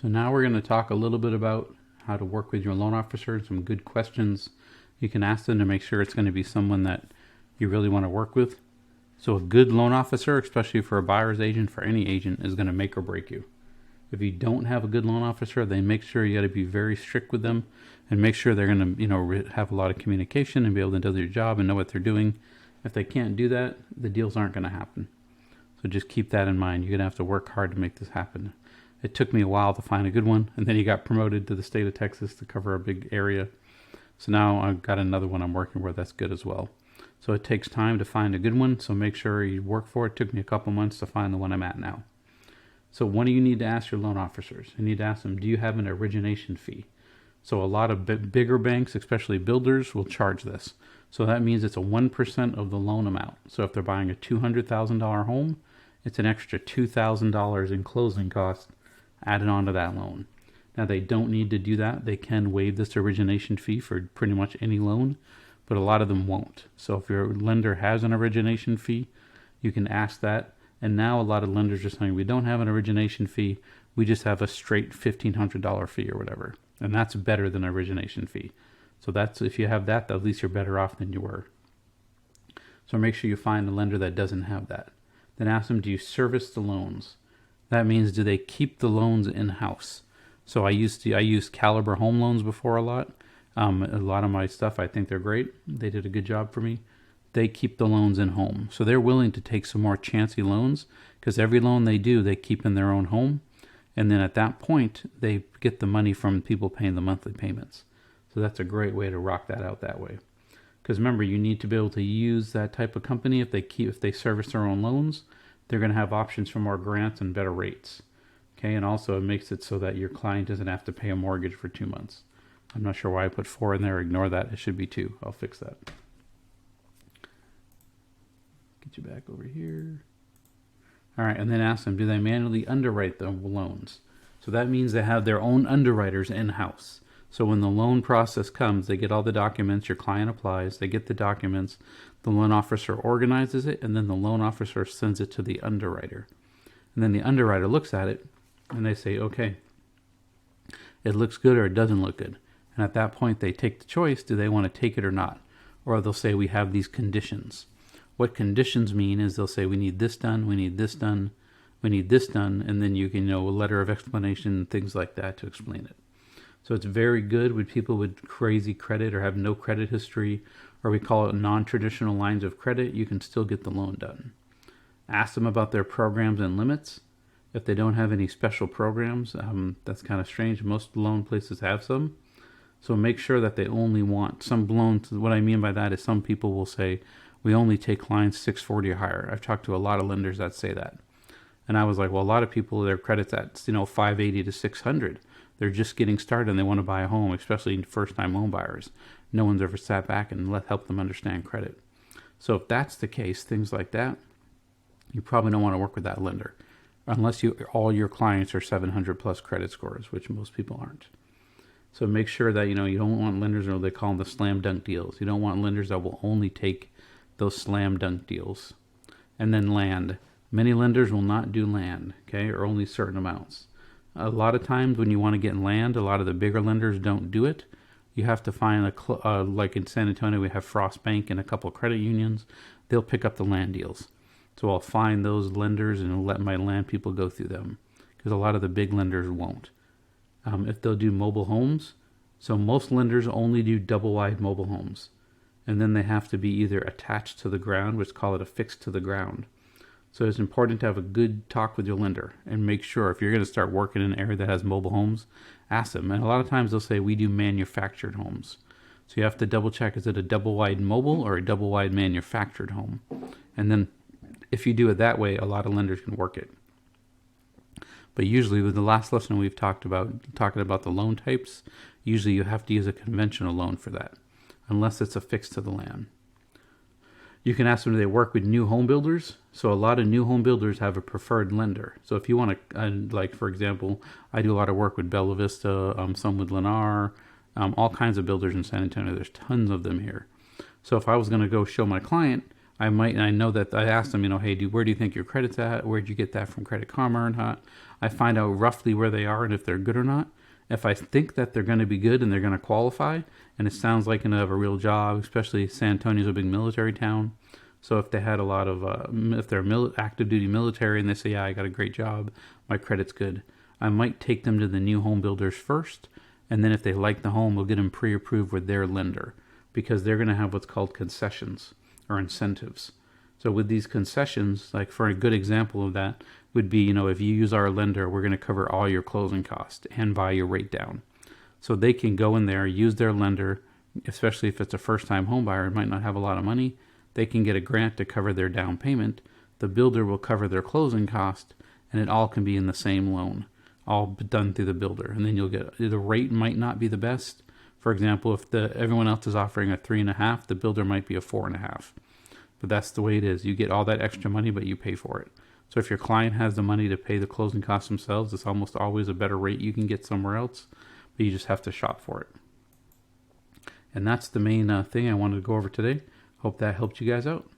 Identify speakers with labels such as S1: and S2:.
S1: So now we're going to talk a little bit about how to work with your loan officer, some good questions you can ask them to make sure it's going to be someone that you really want to work with. So a good loan officer, especially for a buyer's agent, for any agent, is going to make or break you. If you don't have a good loan officer, then make sure you got to be very strict with them and make sure they're going to, have a lot of communication and be able to do their job and know what they're doing. If they can't do that, the deals aren't going to happen. So just keep that in mind. You're going to have to work hard to make this happen. It took me a while to find a good one, and then he got promoted to the state of Texas to cover a big area. So now I've got another one I'm working with that's good as well. So it takes time to find a good one, so make sure you work for it. It took me a couple months to find the one I'm at now. So what do you need to ask your loan officers? You need to ask them, do you have an origination fee? So a lot of bigger banks, especially builders, will charge this. So that means it's a 1% of the loan amount. So if they're buying a $200,000 home, it's an extra $2,000 in closing costs added onto that loan. Now they don't need to do that. They can waive this origination fee for pretty much any loan, but a lot of them won't. So if your lender has an origination fee, you can ask that. And now a lot of lenders are saying, we don't have an origination fee. We just have a straight $1,500 fee or whatever. And that's better than an origination fee. So that's, if you have that, at least you're better off than you were. So make sure you find a lender that doesn't have that. Then ask them, do you service the loans? That means, do they keep the loans in-house? So I used Caliber Home Loans before a lot. A lot of my stuff, I think they're great. They did a good job for me. They keep the loans in home. So they're willing to take some more chancy loans because every loan they do, they keep in their own home. And then at that point, they get the money from people paying the monthly payments. So that's a great way to rock that out that way. Because remember, you need to be able to use that type of company. If they service their own loans, they're going to have options for more grants and better rates. Okay, and also it makes it so that your client doesn't have to pay a mortgage for 2 months. I'm not sure why I put 4 in there. Ignore that. It should be 2. I'll fix that. Get you back over here. All right, and then ask them, do they manually underwrite the loans? So that means they have their own underwriters in-house. So when the loan process comes, they get all the documents, your client applies, they get the documents, the loan officer organizes it, and then the loan officer sends it to the underwriter. And then the underwriter looks at it, and they say, okay, it looks good or it doesn't look good. And at that point, they take the choice, do they want to take it or not? Or they'll say, we have these conditions. What conditions mean is they'll say, we need this done, we need this done, we need this done, and then you can, a letter of explanation, things like that to explain it. So it's very good with people with crazy credit or have no credit history, or we call it non-traditional lines of credit. You can still get the loan done. Ask them about their programs and limits. If they don't have any special programs, that's kind of strange. Most loan places have some. So make sure that they only want some loans. What I mean by that is some people will say, we only take clients 640 or higher. I've talked to a lot of lenders that say that. And I was like, well, a lot of people, their credit's at 580 to 600. They're just getting started and they want to buy a home, especially first-time home buyers. No one's ever sat back and help them understand credit. So if that's the case, things like that, you probably don't want to work with that lender unless all your clients are 700 plus credit scores, which most people aren't. So make sure that, you don't want lenders, or they call them the slam dunk deals. You don't want lenders that will only take those slam dunk deals. And then land. Many lenders will not do land, okay, or only certain amounts. A lot of times when you want to get land, a lot of the bigger lenders don't do it. You have to find like in San Antonio, we have Frost Bank and a couple of credit unions. They'll pick up the land deals. So I'll find those lenders and let my land people go through them because a lot of the big lenders won't. If they'll do mobile homes, so most lenders only do double wide mobile homes. And then they have to be either attached to the ground, which call it a fixed to the ground. So it's important to have a good talk with your lender and make sure if you're going to start working in an area that has mobile homes, ask them. And a lot of times they'll say, we do manufactured homes. So you have to double check, is it a double wide mobile or a double wide manufactured home? And then if you do it that way, a lot of lenders can work it. But usually with the last lesson we've talking about the loan types, usually you have to use a conventional loan for that, unless it's affixed to the land. You can ask them, do they work with new home builders? So a lot of new home builders have a preferred lender. So if you want to, like for example, I do a lot of work with Bella Vista, some with Lennar, all kinds of builders in San Antonio. There's tons of them here. So if I was going to go show my client, I might, and I know that I asked them, hey, where do you think your credit's at? Where'd you get that from Credit Karma or not? I find out roughly where they are and if they're good or not. If I think that they're going to be good and they're going to qualify, and it sounds like they have a real job, especially San Antonio's a big military town. So if they had a lot of, if they're active duty military and they say, yeah, I got a great job, my credit's good, I might take them to the new home builders first. And then if they like the home, we'll get them pre-approved with their lender, because they're going to have what's called concessions or incentives. So with these concessions, like for a good example of that would be, if you use our lender, we're going to cover all your closing costs and buy your rate down. So they can go in there, use their lender, especially if it's a first-time home buyer and might not have a lot of money. They can get a grant to cover their down payment. The builder will cover their closing cost, and it all can be in the same loan, all done through the builder. And then you'll get, the rate might not be the best. For example, if everyone else is offering a 3.5, the builder might be a 4.5. But that's the way it is. You get all that extra money, but you pay for it. So if your client has the money to pay the closing costs themselves, it's almost always a better rate you can get somewhere else, but you just have to shop for it. And that's the main thing I wanted to go over today. Hope that helped you guys out.